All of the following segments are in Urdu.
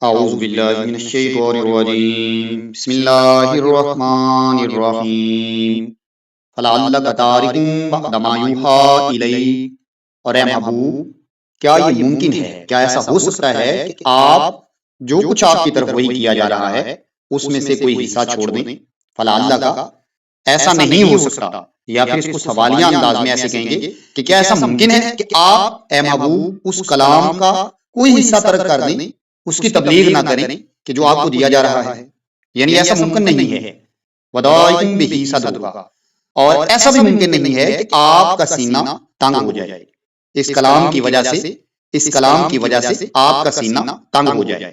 اعوذ باللہ من الشیطان الرجیم بسم اللہ الرحمن الرحیم فلعلک تارک بعد ما یوحی الیک۔ اور اے محبوب، کیا یہ ممکن ہے، کیا ایسا ہو سکتا ہے کہ آپ جو کچھ آپ کی طرف وحی کیا جا رہا ہے اس میں سے کوئی حصہ چھوڑ دیں؟ فلعلک، ایسا نہیں ہو سکتا، یا پھر اس کو سوالیہ انداز میں ایسے کہیں گے کہ کیا ایسا ممکن ہے کہ آپ اے محبوب اس کلام کا کوئی حصہ ترک کر دیں، اس کی تبلیغ نہ کریں کہ جو آپ کو دیا جا رہا ہے؟ یعنی ایسا ممکن نہیں ہے۔ وَدَائِكُمْ بِهِ صَدْرُكَ، اور ایسا بھی ممکن نہیں ہے کہ آپ کا سینہ تنگ ہو جائے اس کلام کی وجہ سے، اس کلام کی وجہ سے آپ کا سینہ تنگ ہو جائے۔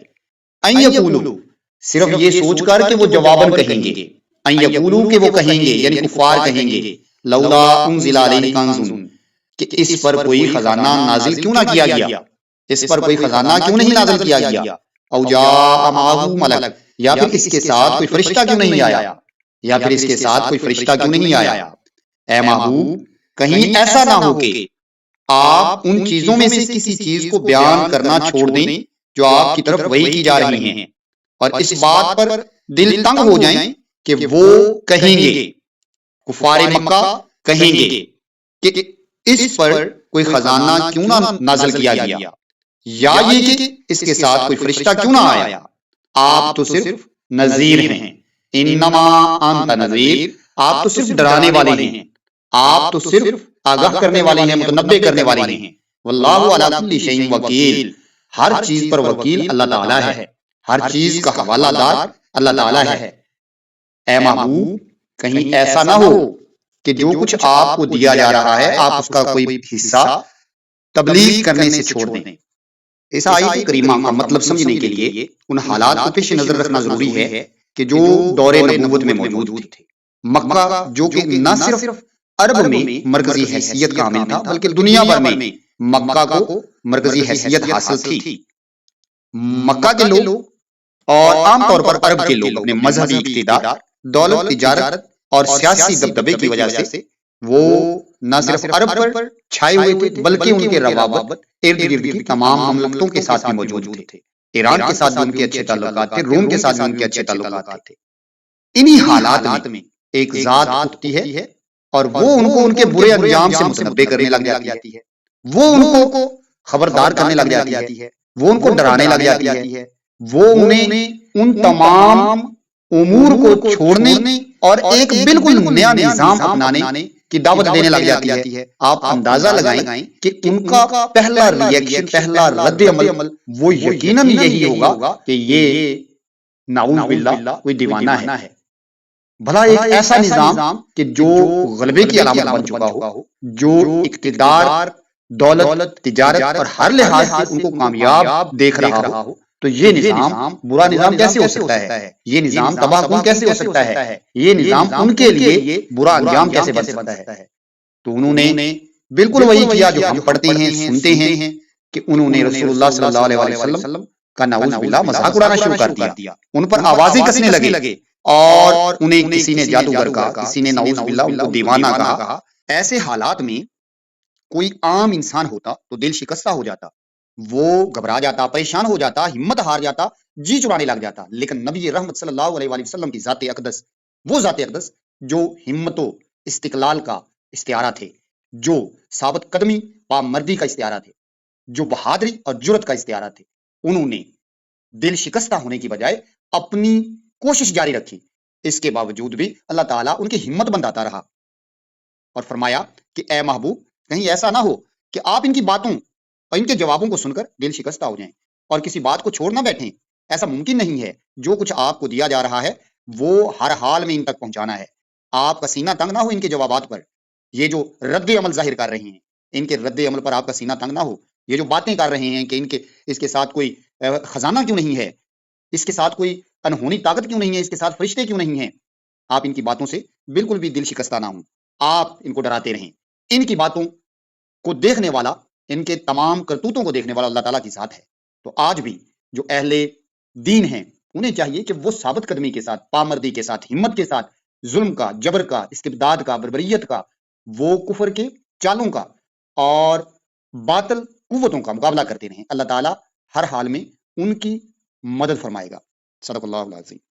اَن یقولوا، صرف یہ سوچ کر کہ وہ جواباً کہیں گے، ان یقولوا کہ وہ کہیں گے یعنی کفار کہیں گے، لولا انزل علیہ کنز، کہ اس پر کوئی خزانہ نازل کیوں نہ کیا گیا، اس پر کوئی خزانہ کیوں نہیں نازل کیا گیا، او جاء معہ ملک، یا پھر اس کے ساتھ کوئی فرشتہ کیوں نہیں آیا، یا پھر اس کے ساتھ کوئی فرشتہ کیوں نہیں آیا۔ اے محبوب، کہیں ایسا نہ ہو کہ آپ ان چیزوں میں سے کسی چیز کو بیان کرنا چھوڑ دیں جو آپ کی طرف وحی کی جا رہی ہیں، اور اس بات پر دل تنگ ہو جائیں کہ وہ کہیں گے، کفار مکہ کہیں گے کہ اس پر کوئی خزانہ کیوں نہ نازل کیا گیا، یا یہ کہ اس کے ساتھ کوئی فرشتہ کیوں نہ آیا۔ آپ تو صرف نذیر ہیں، انما انت نذیر، آپ تو صرف ڈرانے والے ہیں، آپ تو صرف آگاہ کرنے والے ہیں، متنبع کرنے والے ہیں۔ واللہ علی کل شیء وکیل، ہر چیز پر وکیل اللہ تعالیٰ ہے، ہر چیز کا حوالہ دار اللہ تعالیٰ ہے۔ اے محبوب، کہیں ایسا نہ ہو کہ جو کچھ آپ کو دیا جا رہا ہے آپ اس کا کوئی حصہ تبلیغ کرنے سے چھوڑ دیں۔ اس آیت کریمہ کا مطلب سمجھنے کے لیے ان حالات کو پیش نظر رکھنا ضروری ہے کہ جو دور نبوت میں موجود تھے۔ مکہ جو کہ نہ صرف عرب میں مرکزی حیثیت کا حامل تھا بلکہ دنیا بھر میں مکہ کو مرکزی حیثیت حاصل تھی۔ مکہ کے لوگ اور عام طور پر عرب کے لوگ اپنے مذہبی اقتدار، دولت، تجارت اور سیاسی دبدبے کی وجہ سے وہ نہ صرف عرب پر چھائے ہوئے تھے بلکہ ان کے روابط ارد گرد کی تمام مملکتوں کے ساتھ بھی موجود تھے۔ ایران کے ساتھ بھی ان کے اچھے تعلقات تھے، روم کے ساتھ بھی ان کے اچھے تعلقات تھے۔ انہی حالات میں ایک ذات اٹھتی ہے اور وہ ان کو ان کے برے انجام سے متنبع کرنے لگ جاتی ہے، وہ ان کو خبردار کرنے لگ جاتی ہے، وہ ان کو ڈرانے لگ جاتی ہے، وہ انہیں ان تمام امور کو چھوڑنے اور ایک بالکل نیا نظام اپنانے کی دعوت دینے لگ جاتی ہے۔ آپ اندازہ لگائیں کہ ان کا پہلا ریئیکشن، پہلا رد عمل وہ یقیناً یہی ہوگا کہ یہ نعوذ باللہ کوئی دیوانہ ہے۔ بھلا ایک ایسا نظام کہ جو غلبے کی علامت بن چکا ہو، جو اقتدار، دولت، تجارت اور ہر لحاظ سے ان کو کامیاب دیکھ رہا ہو، تو یہ نظام برا نظام کیسے ہو سکتا ہے؟ یہ نظام تباہ کن کیسے ہو سکتا ہے؟ یہ نظام ان کے لیے برا انجام کیسے بن سکتا ہے؟ تو انہوں نے بالکل وہی کیا جو ہم پڑھتے ہیں، سنتے ہیں، کہ انہوں نے رسول اللہ صلی اللہ علیہ وسلم کا نعوذ باللہ مذاق اڑانا شروع کر دیا، ان پر آوازیں کسنے لگے، اور انہیں کسی نے جادوگر کہا، کسی نے نعوذ باللہ ان کو دیوانہ کہا۔ ایسے حالات میں کوئی عام انسان ہوتا تو دل شکستہ ہو جاتا، وہ گھبرا جاتا، پریشان ہو جاتا، ہمت ہار جاتا، جی چڑانے لگ جاتا۔ لیکن نبی رحمت صلی اللہ علیہ وسلم کی ذات اقدس، وہ ذات اقدس جو ہمت و استقلال کا استعارہ تھے، جو ثابت قدمی پامردی کا استعارہ تھے، جو بہادری اور جرت کا استعارہ تھے، انہوں نے دل شکستہ ہونے کی بجائے اپنی کوشش جاری رکھی۔ اس کے باوجود بھی اللہ تعالیٰ ان کی ہمت بندھاتا رہا اور فرمایا کہ اے محبوب، کہیں ایسا نہ ہو کہ آپ ان کی باتوں اور ان کے جوابوں کو سن کر دل شکستہ ہو جائیں اور کسی بات کو چھوڑ نہ بیٹھیں۔ ایسا ممکن نہیں ہے، جو کچھ آپ کو دیا جا رہا ہے وہ ہر حال میں ان تک پہنچانا ہے۔ آپ کا سینہ تنگ نہ ہو ان کے جوابات پر، یہ جو رد عمل ظاہر کر رہے ہیں ان کے رد عمل پر آپ کا سینہ تنگ نہ ہو، یہ جو باتیں کر رہے ہیں کہ اس کے ساتھ کوئی خزانہ کیوں نہیں ہے، اس کے ساتھ کوئی انہونی طاقت کیوں نہیں ہے، اس کے ساتھ فرشتے کیوں نہیں ہیں، آپ ان کی باتوں سے بالکل بھی دل شکستہ نہ ہوں، آپ ان کو ڈراتے رہیں۔ ان کی باتوں کو دیکھنے والا، ان کے تمام کرتوتوں کو دیکھنے والا اللہ تعالیٰ کی ذات ہے۔ تو آج بھی جو اہل دین ہیں انہیں چاہیے کہ وہ ثابت قدمی کے ساتھ، پامردی کے ساتھ، ہمت کے ساتھ ظلم کا، جبر کا، استبداد کا، بربریت کا، وہ کفر کے چالوں کا اور باطل قوتوں کا مقابلہ کرتے رہیں۔ اللہ تعالیٰ ہر حال میں ان کی مدد فرمائے گا۔ صدق اللہ العظیم۔